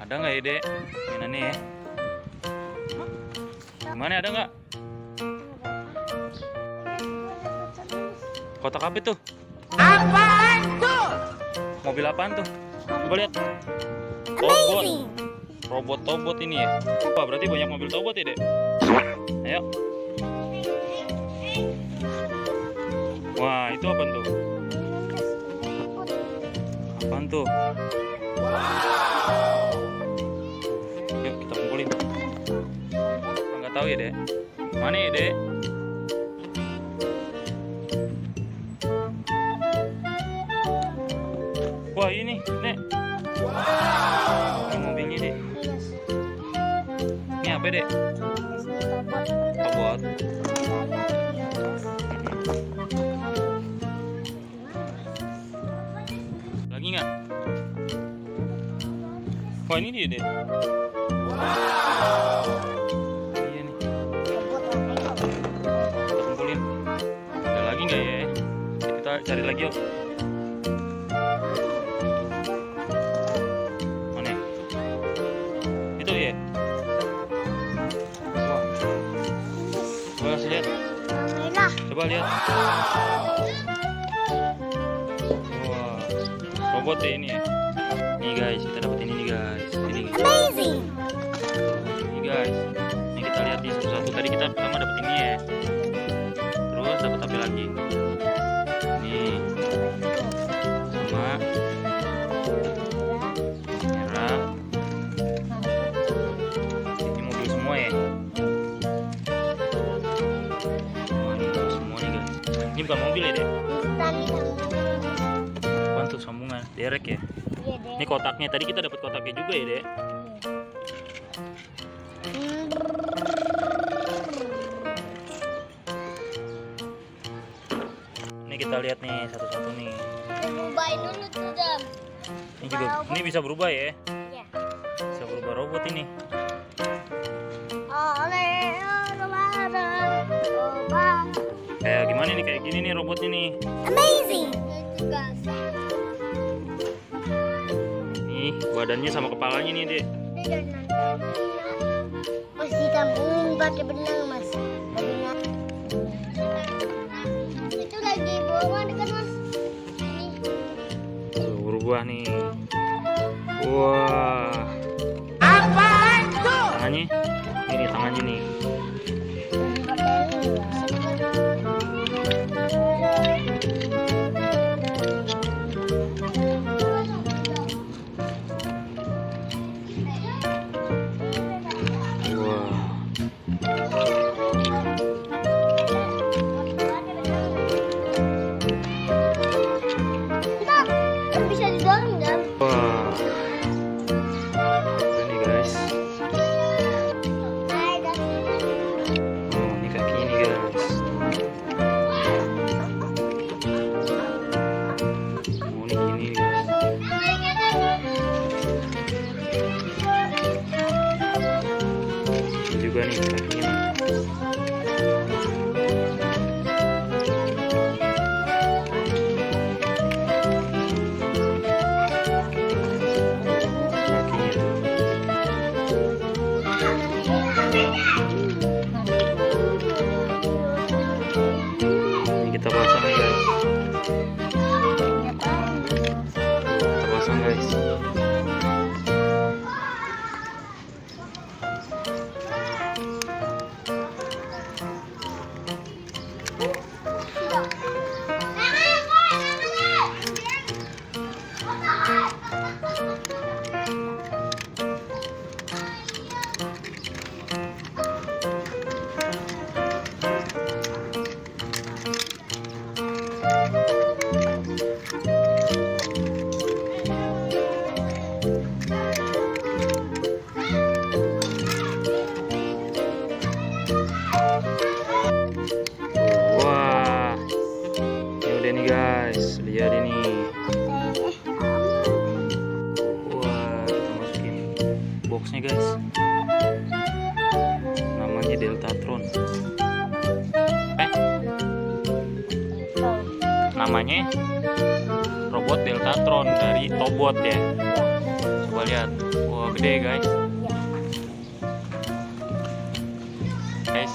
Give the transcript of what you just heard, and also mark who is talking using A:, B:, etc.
A: Ada nggak ya, Dek? Mainannya ya. Gimana, ada nggak? Kotak apa itu?
B: Apaan tuh?
A: Mobil apaan tuh? Coba lihat. Tobot. Robot Tobot ini ya. Wah, berarti banyak mobil Tobot ya, Dek? Ayo. Wah, itu apa tuh? Apaan tuh? Yuk kita kumpulin. Nggak tahu ya, Dek. Mana ya, Dek? Wah, ini, Nek. Ini mobilnya, Dek. Ini apa, Dek? Tobot. Lagi nggak? Wah, ini dia, Dek. Iya nih. Kita kumpulin. Ada lagi nggak ya? Kita cari lagi yuk. Mana? Itu ya? Wah. Coba kasih lihat. Coba lihat. Wah, robot deh ini ya. Nih guys, kita dapat ini nih guys. Ini
B: Amazing.
A: Nih guys. Ini kita lihat nih satu-satu. Tadi kita pertama dapat ini ya. Terus dapat apa lagi? Nih. Sama merah. Ini mobil semua ya. Oh, ini mobil semua nih guys. Ini bukan mobil ya, Dek. Apaan tuh sambungan? Derek ya? Ini kotaknya. Tadi kita dapat kotaknya juga ya, Dek. Ini kita lihat nih satu-satu nih.
B: Cobain dulu tuh, Dam.
A: Ini juga ini bisa berubah ya.
B: Iya.
A: Bisa berubah robot ini. Kayak gimana nih, kayak gini nih robotnya nih.
B: Amazing.
A: Nih, badannya sama kepalanya nih, Dek.
B: Mas ditampungin pakai benang, Mas. Itu lagi buangan kan, Mas?
A: Tuh, berubah nih. Wah.
B: Apaan tuh?
A: Tangannya. Ini tangannya nih.
B: Bisa didorong, Dam.
A: Wah. Ini guys. Oh, ini kakinya nih guys. Oh, ini gini guys. Ini juga nih kakinya nih. Ini kita pasang guys. Kita pasang guys. Wah, ini udah nih guys, lihat ini. Wah, kita masukin boxnya guys. Namanya Deltatron. Namanya robot Deltatron dari Tobot ya. Coba lihat. Wah, gede guys.
B: Ya.
A: Guys,